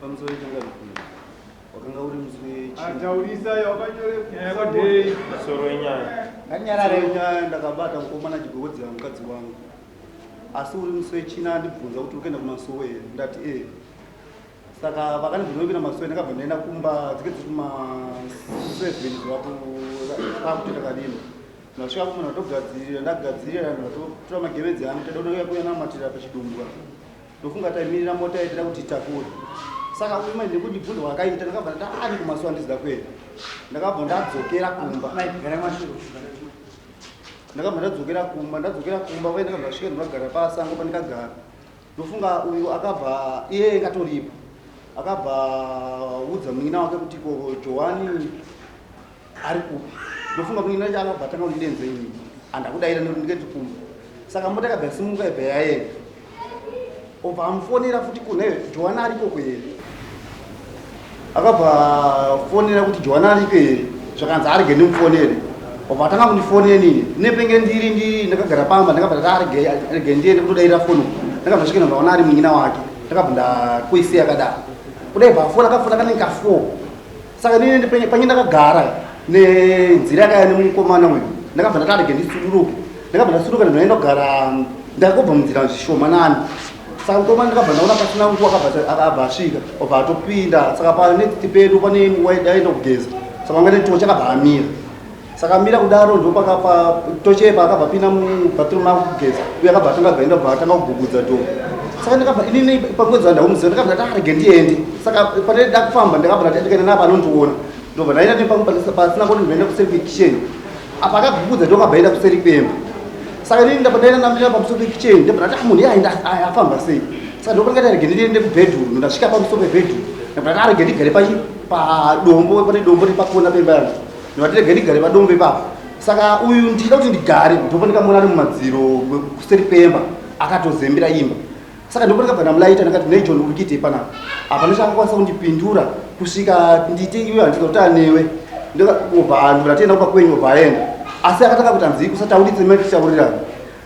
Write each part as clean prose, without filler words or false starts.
Pamusoro changa wakanga uri muswe ataurisa yakanyore yakadei soro inyaya kanyarare nyaya ndakabata mukomana chigogodzera mukadzi wangu asi uri muswe china ndibvunza kuti ukaenda kumasuwe ndati saka vakandibvunza kupinda masuwe ndakabva ndaenda kumba dzikedzi kuma 7 zvapo kwakutoita kadini ndasvika kumuna ndogadzirira ndagadzirira ndotora magemedzi anu tadodouya kuyanamatira pachidumbwa ndofunga taimirira mota yaitira kuti takure saka ume ndikundibvunza wakaita ndakabva ndani kumasuwa handizida kuenda ndakabva ndadzokera kumba ndadzokera kumba uye ndakabva svika ndakagara pasango pandikagara ndofunga uyu akabva iye ngatoripo akabva udza munyina wake kuti ko Johani ari kupi ndofunga munyina wacho akabva tanga kuti denze ini andakudaira nekuti ndiketi kumba saka mota akabva simuka ibva yaenda obva amufonera futi kuneyo Johani ariko kwere akabva fonera kuti Johani ariko here zvakanzi arige ndimufonere obva atanga kundifonere nini nepenge ndiri ndakagara pamba ndakabva arige ndiende kutodaira foni ndakabva svika ndaona ari munyina wake ndakabva ndakuisiya akadaro kudai bafona akafona kanenge 4 saka nini panye ndakagara nenzira yakaya nemukomana uyu ndakabva ndatarige ndisuduruke ndakabva ndasuduruka ndinoenda kugara ndakobva munzira zvishomanani saka mukomana ndakabva ndaona pasina mtu akabva asvika obva atopinda saka pane tipedu pane waidaenda kugeza saka ngati to chakabva amira saka amira kudaro ndo pakapa tochepa akabva pinda mubathroom akugeza uye akabva atanga kugugudza to saka ndakabva inini pangwedza ndaumuzira ndakabva ndatarige ndiende saka pane ndakufamba ndakabva ndatatikana napa anondiona ndobva ndaenda nepamupasina kuti ndinoenda kuseri kwekitchen apa akagugudza ndo akabva aenda kuseri kwemba saka inini ndabva ndaenda ndamira pamusoro pekitchen ndabva ndati munhu iye afamba sei saka ndopanga tarige ndiende kubhedroom ndasvika pamusoro pebhedroom ndabva ndatarige ndigare padombo pane dombo ripakona pemba yangu ndinotirege ndigare padombo ipapo saka uyu ndida kuti ndigare ndopo ndikamona ari mumadziro kuseri kwemba akatozembera imba saka ndipo ndakabva ndamulaita ndakati nei John uri kuitei panapa apa ndichakakwanisa kundipindura kusvika nditi iwe handika kuti anewe ndobva ndatienda kupa kwenyu obva aenda asi akatanga kuti hanzi kusatauridze mene tichaurirana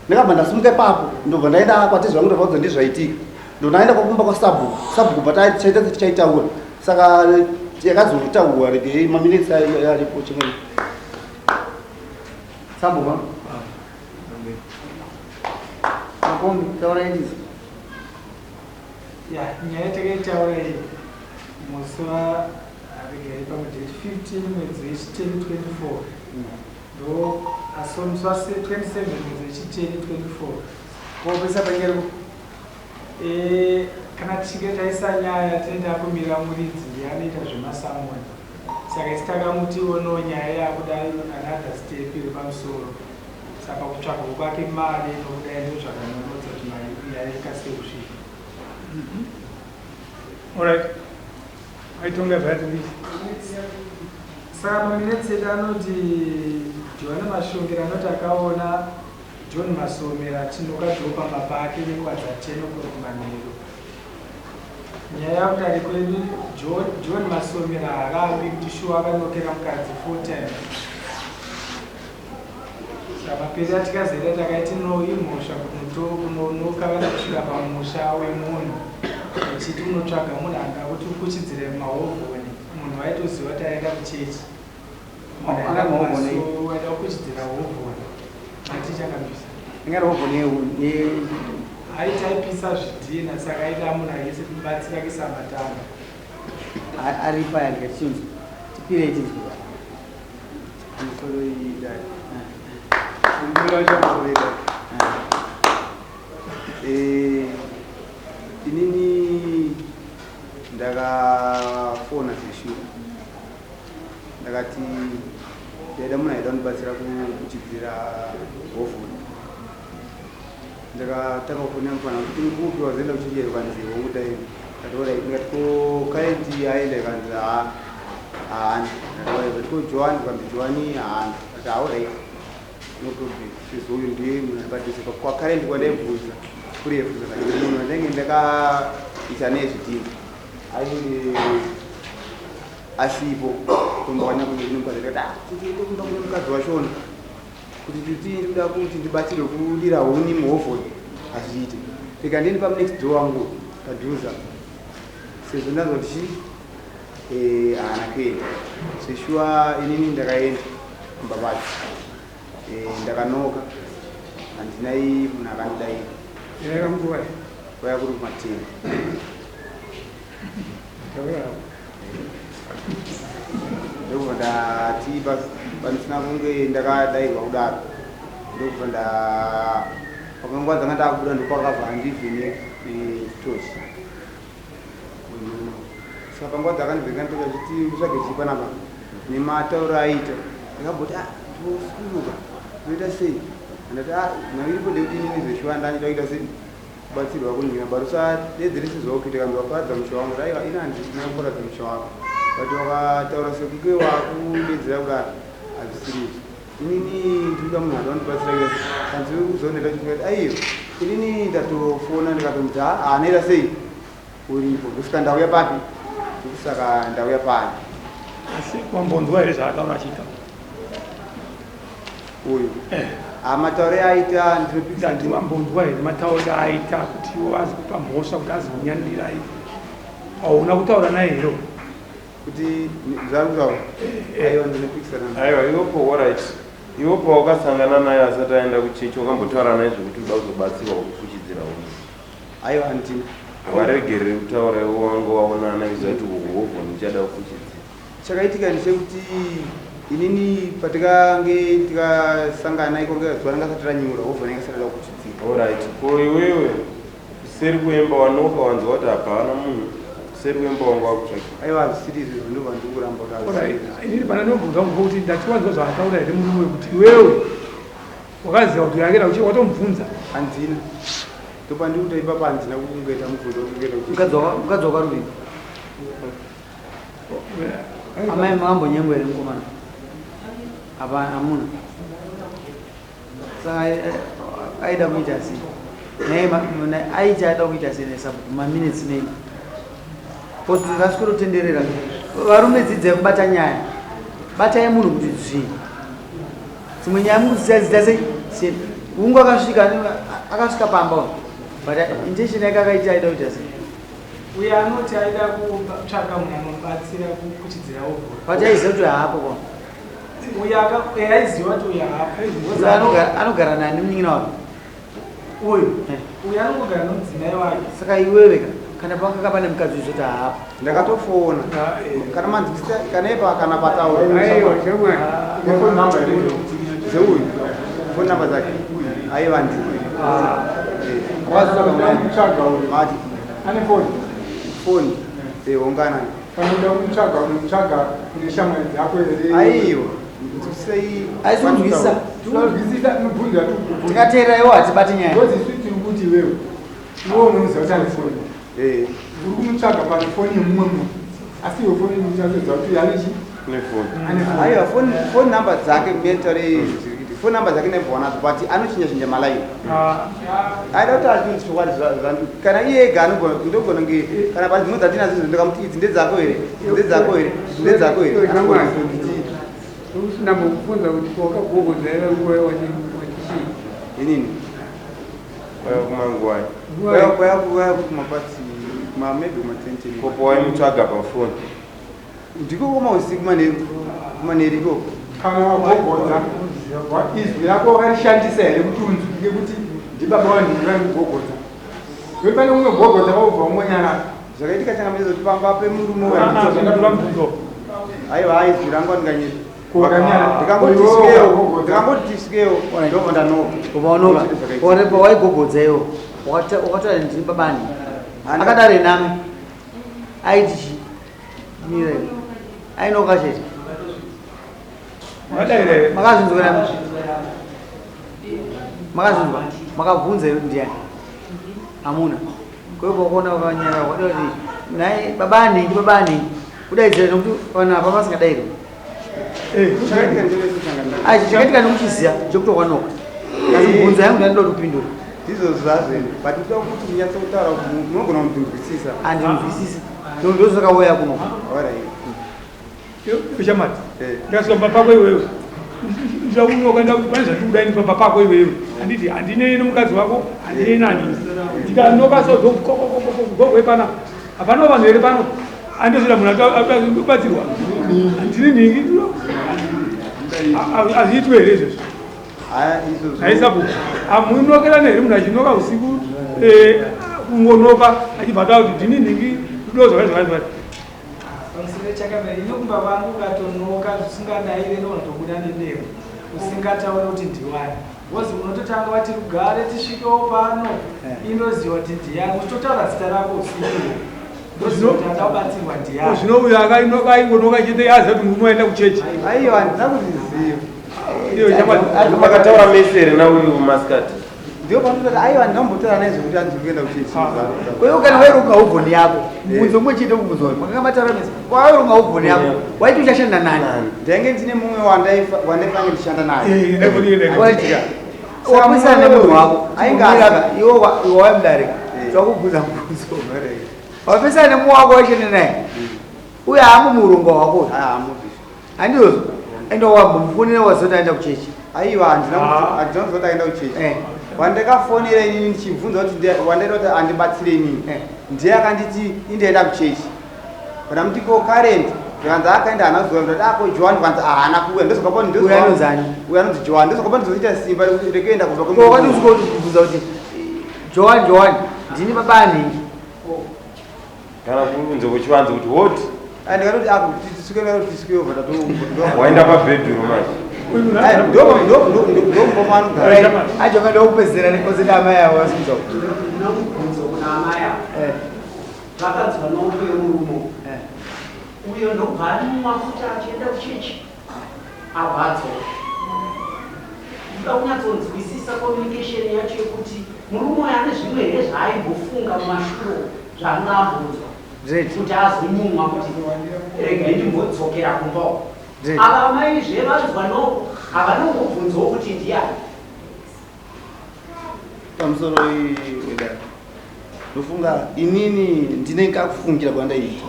ndakabva ndasimuka ipapo ndobva ndaenda kwatezvi vangu ndobva kudza ndizvaitika ndonaenda kwakumba kwasabhuku kubva taita tichaitaura saka yakazotaurwa regei maminitsi aripo chimwe sabhuku makombi taura ichizo nyaya takaitaura iyi musi waregei pamudheti 15 mwedzi wechi10 24 ndo asi musi wa 27 mwedzi wechi10 24 kopesa panyeri kana tichinge taisa nyaya tinoenda kumira muridzi anoita zvemasamoni saka isi takamutiono nyaya yakudai another step iri pamusoro saka kutsvaga kwake mari nokudai ndo zvakanonodza kuti mari iya ikasike kusvika. Alright. Aitonga bhati ndisi. Saka maminitsi edu anoti John Mashongera anoti akaona John Masomera tinokadzopa mapake nekwadza 10 kumanheru. Nyaya yakuti ari kwedu John Masomera harambi kuti shuwa akanokera mukadzi 4 times. Saka mapiri atikazoita takaiti imhosva kunonoka vana kusvika pamusha wemunhu achiti unotsvaga munhu angakuti ukuchidzire mahovhoni munhu waitoziva kuti aenda kuchechi munhu waida kukuchidzira hovhoni atichakambisa ingari hovhoni aitaipisa zvidhina saka aida munhu aise kubatsira kuisa matanda aripa yangatinzi tipire itinzwa inini ndakafona zvishuwa ndakati ndaida munhu aida kundibatsira kuchidzira hovhoni ndakatanga kufonera mufana kuti ndikupi wazoenda kuchicherwa nzivo ngudaini ndatorai ndikati ko karendi aenda ikanzi haani ndatorai ko Johani ndikanzi Johani haani ati aurai no problem sizouyu ndiye munhu aripadhuze kwakarendi kwandaibvunza kurefuza kuti munhu andenge ndakaita nezvidhina ainge asipo kumbanya kuti ndinokwazatikati kune mukadzi washona kuti ndikuda kuti ndibatsirwe kudira huni muhovhoni hazviite ndikandieni pamunext door wangu padhuza sezvo ndazoti haana kuenda seshua inini ndakaenda kumbabati ndakanoka handinai munhu akandidaira yakamguwai kwaya kuri kumateni ndokubva ndati panisina kunge ndakadairwa kudaro ndokubva pakanguva dzanga ndakubuda ndokwakabva handivhine toshi saka panguva dzakandivhenga ndoka chiti utsvage chipanapa nematauro aita ndakamboti tosuluka toita sei andati naviripo ndekuti inini zveshuwa ndandida kuita sei kubatsirwa kunhina barusa dedzirisizokuitika ndiwaparadza musha wangu aiwa ina handisina kuparadza musha wako but wakataura sekuke wakudedzera kudaro hazvisiriizvo inini ndikuda munhu akandibatsira kuita kanziri kuzoneta chitikati aiyo inini ndatofona ndikatomuti haanoita sei uripo kusvika ndauya papi kusaka ndauya pani asi wambonzwa here zvaataura achiita uyu matauro aita ndati wambonzwa here matauro aita kuti wazi kupa mhosva kuti azikunyandirai hauna kutaura naye hero kuti zvakutaura aiwa ndinopikisana aiwa iwopo oright iwopo wakasangana naye asati aenda kuchechi wakambotaura naye zvokuti uda kuzobatsirwa kufuchidzira uno aiwa handina waregerere kutaura iwo wanga waonana iza kuti uhovho ndichada kufuchidzira chakaitika ndechekuti inini patikange tikasangana ikonge zuva rangasati ranyura hovho nengasatida kufuchidzira oright ko iwewe kuseri kuemba wanoka wanzwa kuti hapana munhu kuseri kuemba wanga wakutsvaki aiwa hazvisiri izvozvo ndobva ndikuramba inini pana ndobvunza kuti ndatiwanzwa zvaataura here murume kuti iwewe wakaziva kuti yakera uchi watomubvunza handina topa ndikuti ipapa handina kungoita mubvunzo mukadzi wakaruvii amai makambonyengwa here mukomana apa hamuna saka aida kuita sei aiti aida kuita sei maminitsi nei kuti rasikutotenderera varume dzidzai kubata nyaya batai munhu kuti zvii dzimwe nyaya mukudzidzadzidza sei ungu akasvika pamba but intention yake akaita aida kuita sei uyo anoti aida kutsvaga munhu anobatsira kufuchidzira hovhoro but aiziva kuti haapo kwa uyo aiziva kuti uyo haapo anogara nani munyina wake uyo anongogara nomudzimai wake saka iweweka kana pakanga pane mukadzi uzoti haapo ndakatofona kana manzwisisa kana ipa kana pataura zeuyu foni namba dzake aiva ndii mati ane foni foni ungana panoda kumutsvaga unomutsvaga kune shamwari dzako here aiwa nzwisisei aisinzwisisa tinozwisisa tinobvunza tikateera iwo hatibati nyaya ndozisu tiri kuti iwewe iwe unoziva kuti ane foni uri kumutsvaga pane foni yemumwe munhu asi iwe foni inochazoziva kuti yanechi aiwa foni namba dzake mentare foni namba dzake ndaibva nadzo but anochinja malaini aida kuti achiiti chokwadi kana iye ega ndogona nge kana pa dzimwe dzatinazizo ndikamuti idzi ndedzako here ndedzako here ndedzako here ndambokufunza kuti wakagogodza here nguva wachii inini kumanguwai kwaya kuti mapati maybe ma20 kopo waimutsvaga pafoni ndiko komausiku maneri ikoko kana wagogodza izwi rako wakarishandisa here kuti unzwike kuti ndibaba wandirakugogodza we pane umwe gogodza vaubva umonyana zvakaitika changamaiza kuti pamba pemurume zvandatora mubvunzo aiwa aizwi rangu andinganyeri ndikangoti tisikewo ndobva ndanoka ukaonoka waigogodza iwo wakataura ndini babani akadare name aiti chi mira ainoka chete makazvinzwa makazvinzwa makabvunza ndiani hamuna kwepo kuona wakanyara wada kuti naye babani kudaidzira nokuti vanhu apa vasingadairirwa chakaitika nekuchiziva chekutokwanoka asi bvunzo yangu ndanoda kupindura ndizvo zvazvene but toda kuti munyatsotaura munogona kundinzwisisa handinzwisisi ndozvakauya kunoka ushamati ndikasvika papa iwewe ndaunoka pane zvatikudaini papa pako iwewe handiti handinei nomukadzi wako handinei nani ndikanoka sogogwe pana Hapana vanhu here pano andozvira munhu akabatsirwa handini ningi hazviitwe here izvozvo haisabhuku hamunokera nehere munhu achinoka usiku kungonoka achibvata kuti ndini ningi rudo zvakazvakazvakazva pamusire chakamberi inokumba vangu ukatonoka zvisingadaive nonotobuda nenevo usingataura kuti ndiwani wozi unototanga vati rugare tisvikewo pano inoziva kuti ndiyani uchitotaura zita rako usiku ndozinoti akabatsirwa ndiyani zvino uyo akaingonoka chete aziva kuti mumoenda kuchechi aiwa handina kuziziva makataura mesere nauyu maskati ndio panototi aiwa ndinambotora naizvo kuti andikuenda kuchechi kweyo kana waironga ugoni yako mubvunzo mumwe chete kubvunzo makanga mataura mese waironga ugoni yako waiti uchashanda nani ndainge ndine mumwe wandaifange ndichishanda naye wapesana nemunhu wako aingaaka iwo waimudarika zvakubvunza mubvunzo wapesana nemumwe wako waishanda naye uye haamumuronga wako handizvo ende wambomufonera wazoti aenda kuchechi aiwa handinozoti aenda kuchechi wandakafonera inini ndichibvunza kuti wandaita kuti andibatsire inini ndiye akanditi indaenda kuchechi kana mutiko current ndikanzi akaenda hana zuva ndati ako joan ndikanzi haana kuuya ndozokapanozani uya anonzi joan ndozokapa ndizoita simba rekuenda kubva kwakati usikotibvunza kuti joan ndini babanhingi kana kubvunza kuchivanza kuti what ndikatoti tisikeova waenda pabedroom ajoka ndokupedzera nekozi neamai avo vasikudza ndinokubvunza kuna amai avo vakadzwa noupe murumo uyo ndobva arimumwafuta achienda kuchechi arwadzo ndoda kunyatsonzwisisa communication yacho yekuti murume uyo ane zvimwe here zvaaimbofunga mumashuro zvaangambonzwa kuti azonyumwa kuti regai ndimbodzokera kumbawo ava maizve vanzwa noko havanongobvunzawo kuti ndiani pamusoro weda ndofunga inini ndine kakufungira kwandaita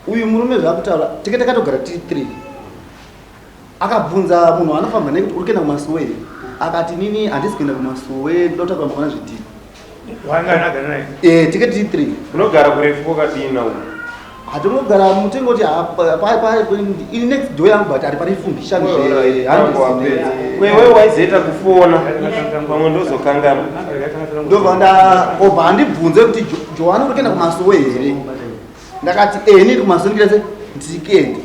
uyu murume zvakutaura tikati takatogara tiri 3 akabvunza munhu anofamba nei kuti uri kuenda kumasuwe akati nini handisi kuenda kumasuwe ndoda kutaka kwambakana zvidhini tikati tiri 3 unogara kurefu kwakadini nauyu hatingogara mutengo kuti ini next door yangu but ari parifumbishanwewe waizoita kufona pamwe ndozokangana ndobva ndobva handibvunze kuti joani uri kuenda kumasuwe here ndakati ndiri kumasuwe ndikirese ndikende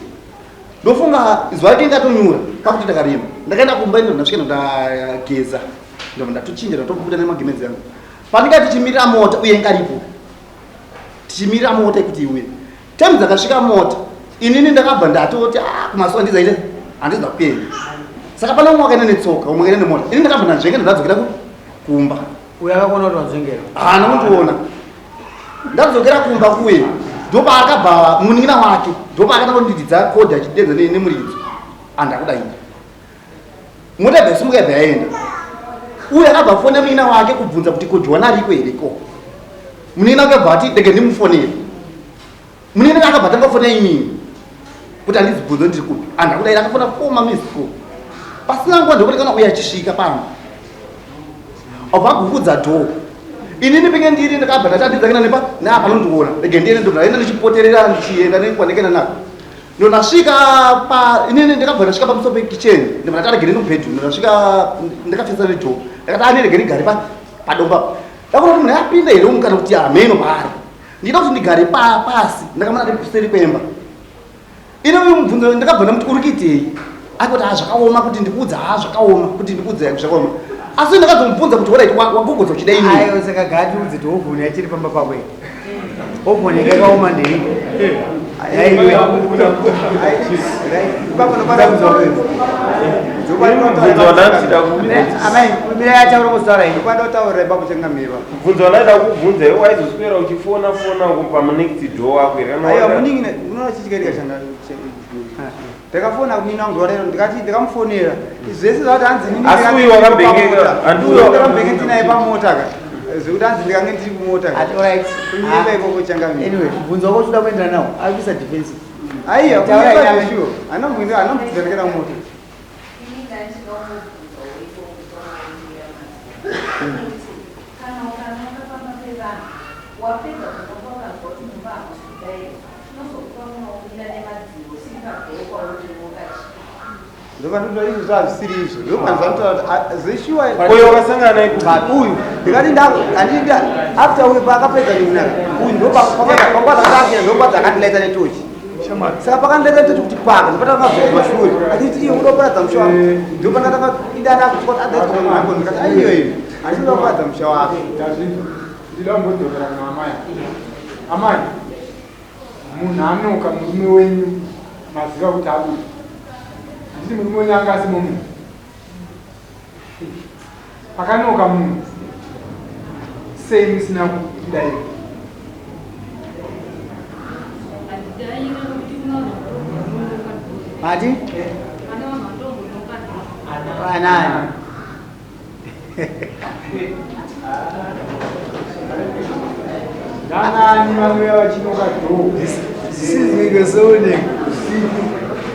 ndofunga zuva rake ingatonyura pakuti ndakarima ndakaenda kumba ino ndasvika ndageza ndobva ndatochinja ndatobuda nemagemedzi yangu pandinga tichimirira mota uye ngaripo tichimirira mota ikuti iuye time dzakasvika mota inini ndakabva ndatoti kumasuwa ndizaite handiza kuenda saka pana umwe wakaenda netsoka umwe kaenda nemota ini ndakabva ndanzvengera ndadzokera kumba uyo akakona kuti wanzvengera hana kundiona ndadzokera kumba kuye ndopa akabva munin'ina wake ndopa akada kundididza kodhi achidenza nemuridzo handakudaira mota bhaisimuka ibva yaenda uye akabva fone munin'ina wake kubvunza kuti kojoana ariko here ko munin'ina wake abva ati ndege ndimufonere munini akabva tangafona inini kuti handidzibvunzo ndiri kupi handakudaira akafona 4 mamisco pasina nguva ndokurekana uye achisvika pano abva agukudza dhoo inini penge ndiri ndakabva ndatidzakena neapa nondiona rege ndiende ndonaenda ndichipoterera ndichienda nekwandikaenda nako ndonasvika inini ndakabva ndasvika pamusoro pekicheni ndibva ndataregere nomubhedroom ndasvika ndakapfesa nedhoo ndakati anirege ndigare padomba ndakuona kuti munhu yapinda here umukana kuti hameno paari ndida kuti ndigare pasi ndakamana ndi kuseri kwemba ine uyu mubvunzo ndakabva ndamuti uri kuitei akuti zvakaoma kuti ndikuudza zvakaoma kuti ndikuudza zvakaoma asi ndakazomubvunza kuti orit wagogodza uchida ini ayo saka gati udzi kuti ovhoni achiri pamba pakwe ovhoni yakaoma ndei amai mira yataura kuzitaura ini kwandotaurira pakuchengamira kubvunza wanaida kubvunza iwe waizoswera uchifona pamunext door wako aiwa muningi unoona chichikai ndikashanda ndakafona kunina wangu rero ndikati ndikamufonera zvese zvati hanzi asi uyu wakambenge ndinaye pamota ka zvekuti hanzi ndikange ndiri kumota kunyika ikoko changamira anyway kubvunza wako choda kuendera nawo akuisa defense aiya kunyikaishuo anambudzarekera kumota kana ukananga pamba pevanhu wapedza kubva ndopandotori zvazvisiri izvo ndopanzvanotaura zeshuwa uyo wakasangana naye uyu ndikati handii after uyu paakapedza nekunaka uyu ndopakwaakira ndopadzakandileta netochi saka pakandiletsa netochi kuti paka ndopatakaabvira mashure achiti iye udoparadza musha wako ndopandataka idana ndikati aiyo iyo handisi kudoparadza musha wako ndida kungodzokera kuna amai amai munhu anoka murume wenyu maziva kuti abuda nditi murume wenyu anga asimo munhu akanoka munhu sei musina kudaira mati anani ndanani vamwe vachinoka dho zvisizvingosooneka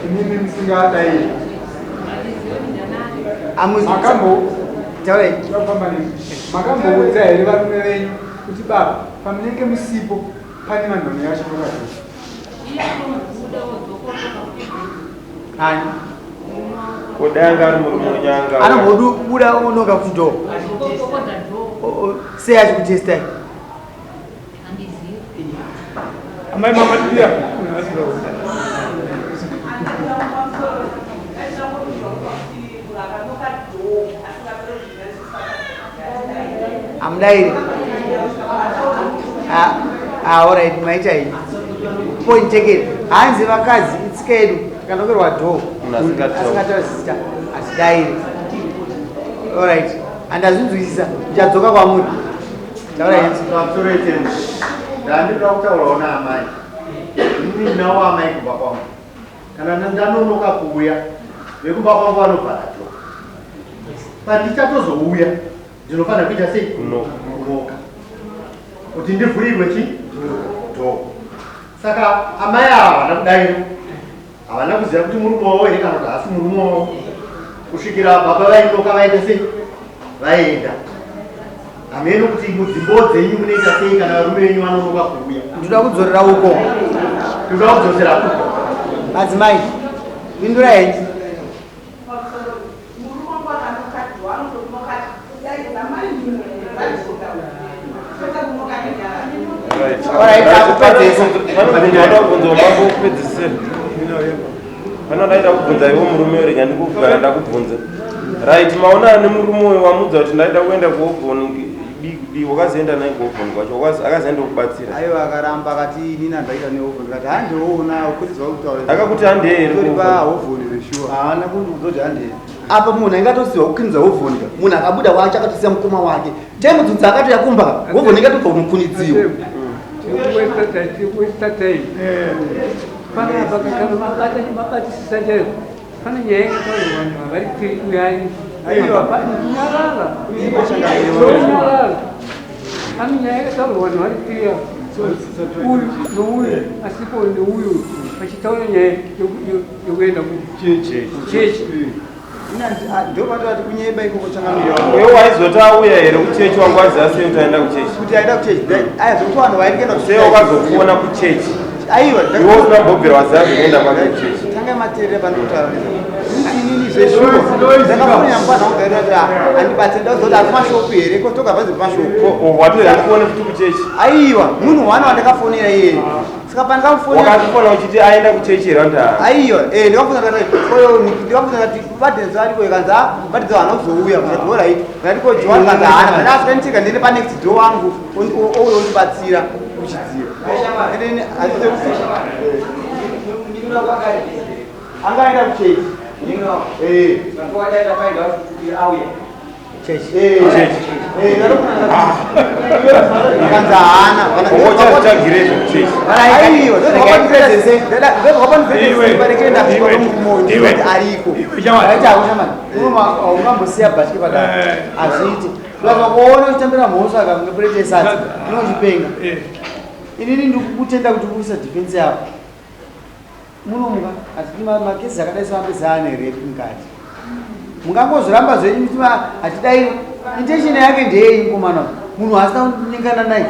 inini musingadairi taurei makamboudza here varume venyu kuti baba pamunenge musipo pane manhombe vachinoka dho ani kodanga ari murume wenyanga anombobuda unoka kuti dho sei achikutestai amai mamadiya amdairi alright maita iyi point taken hanzi vakadzi itsika yedu ikanokerwa dho asingataura zita asidairi alright handazvinzwisisa ndichadzoka kwamuri tauraiti ndandinoda kutaurawo naamai ini nawo amai kumba kwangu kana ndanonoka kuuya vekumba kwangu vanobvarato pandichatozouya ndinofanira kuita sei kunoka kuti ndivhurirwe dho saka amai ava havana kudaira havana kuziva kuti murume wavo here kana kuti hasi murume wavo kusvikira baba vainoka vaita sei vaenda hameno kuti mudzimbo dzenyu munoita sei kana varume venyu vanonoka kuuya ndoda kudzorera uko ndoda kudzosera kuko madzimai pindura henyu vanodaida kubvunza ivo murume rega ndikugara ndakubvunza right maona nemurume wamudza kuti ndaida kuenda kuovhoni wakazoenda naye kuovhoni kwacho akazoenda kubatsira aiwa akaramba akati inini andaita neovhoni kati handiona kurizwa kutaura akakuti handeeripa hovhoni reshuwa haana kundikuzoti handei apa munhu aingatosiwa kukinidza hovhoni ka munhu akabuda wacho akatosiya mukoma wake taimudzudza akati yakumba hovhoni ingatobva kunokunidziwa panapa kana mabatisisa chaizvo pane nyaya yekutaura vanhu havari kuyani nyarara pane nyaya yakataura vanhu vari kuya uyu nouyu asipo neuyu vachitaura nyaya yokuenda kuchechi ndopatati kunyeba ikoko changamira uyo waizoti auya here kuchechi wangu aziva sei kuti aenda kuchechi kuti aenda kuchechi aizokuti vanhu vairikenda sei wakazokuona kuchechi aiwa iwo usina waziva zvinoenda kwake kuchechi tanga materere pandokutaura inini zveshuwa ndakafonya mukwana kugairira handibatsi ndazoti asi mashopu here kotoka bhazi pamashopu watokuone kuti kuchechi aiwa munhu wane wandakafonera iye saka pandakafona uchiti aenda kuchechi here wanda aiwa ndikafunza kuti vadhenza ariko ikanza vadhenza vana kuzouya kuzadzorai ngatiko johani kanza hana vana asikanitika ndine panext do wangu ouyo undibatsira kuchidziro angaenda kuchechi ungambosiya bhatyi padaa hazviiti ukaona uchitambira mhosva akangepureche sadza unochipenga inini ndikutenda kuti kurisa dhifensi yavo munomuka hatiti makesi akadai seambezana repu mukati mungangozviramba zvenyu hatidai intensheni yake ndeyei mukomana munhu asina kuningana naye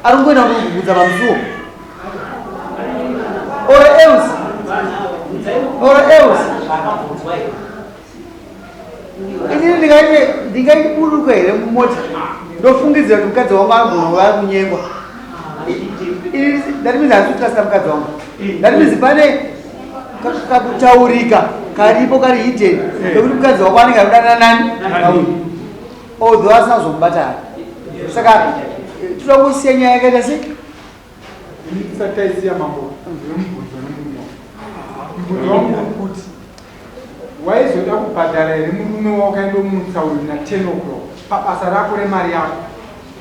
ari kungoenda kundokubvunza pamusuwo oro else inini ndingaiburuka here mumota ndofungidzira kuti mukadzi wangu agona kunyengwa. That means hazvitrasta mukadzi wangu. That means pane kakutaurika karipo kari hidden kekuti mukadzi wako anenge arudana nani nauyu although asina kuzomubata. Saka totangosiya nyaya yakaita sei Sataisiya mambo zvemubvunzo nomurume mubvunzo wangu kuti waizoda kubhadhara here murume wakaendomutsaurira na 10 o'clock pabasa rako remari yako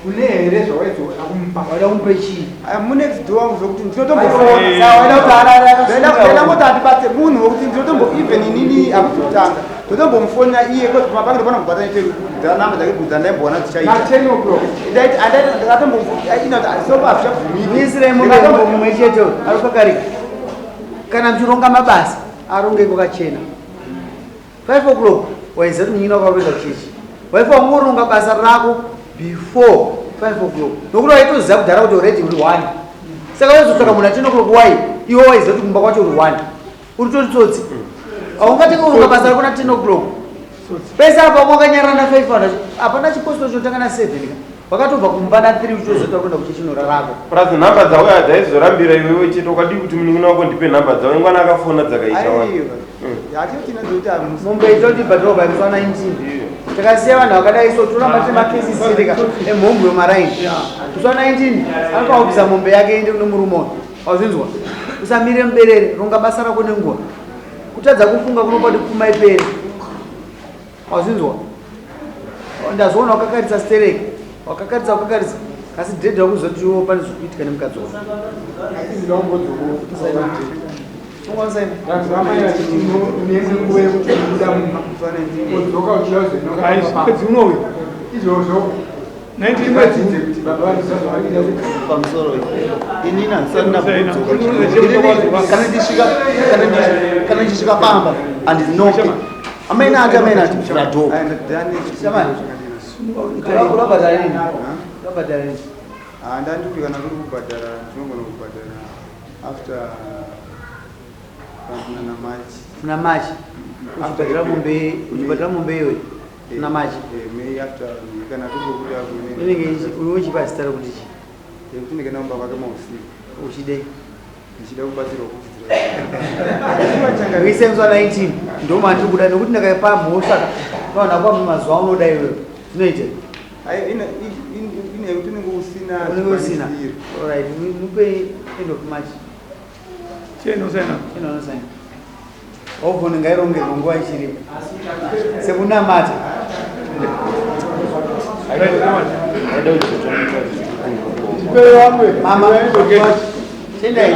une here zvawaizoda kumupa waida kumupe chii mune dzidzo wangu zvokuti waida kuti andibate munhu wokuti ndinotombo even inini akutotanga ndotombomufonera iye mapange ndopana kubata namba dzake budza ndaimboona dzichaita na 10 o'clock ndakatombomisiremumwe mumwe chete arikakarika kana mchironga mabasa aronge kwakachena 5 o'clock waiziva kuti munyina wakaroenda kuchechi waifa ungoronga basa rako before 5 o'clock nokuti waitoziva kudhara kuti already uri 1 saka waizotsvaka munhu 10 o'clock wai iwo waiziva kuti kumba kwacho uri 1 uri tori tsotsi haungatenge kuronga basa rako na 10 o'clock pese apa mwakanyarara na 500 hapana chiposto chinotanga na 7 wakatobva kumba na 3 uchizoita kuenda kuchichinora rako plus nhamba dzawo adzaizorambira iwewe chete ukadi kuti munin'ina wako ndipe nhamba dzawo ingwana akafona dzakaita mumbeita kuti bhadhoroba imusa 19 takasiya vanhu vakadai so toramba tine makesi sirika emhombo yomaraini musa 19 anopaupisa mombe yake ende kune murume wazvinzwa usamire muberere ronga basa rako nenguva kutadza kufunga kunopa kuti pfuma ipere wazvinzwa ndazoona wakakaritsa stereki wakakaritsa asi dhedha wakuziva kuti iwo pane zvikuitika nemukadzi wako izvozvo pamusoro inini handisarina kana ndisvika pamba handinoke amaina ati radho handanditi kana kuri kubhadhara tinogona kubhadhara after na machi uchibhadhira mombe iyoyo na machi kana tokuda inenge uchipa zita rokuti chi yekuti ndikanomba kwake mausiku uchidei ndichida kubatsirwa kuisemzwa 19 ndoma ndiri kuda nekuti ndakaipa mhosva kavanhu akwamwe mazuva unoda iweyo zvinoite inekuti unenge usina alright mupe end of march chenosaina ofoni ngairongerwa nguva ichiripo sekunamata mama tendai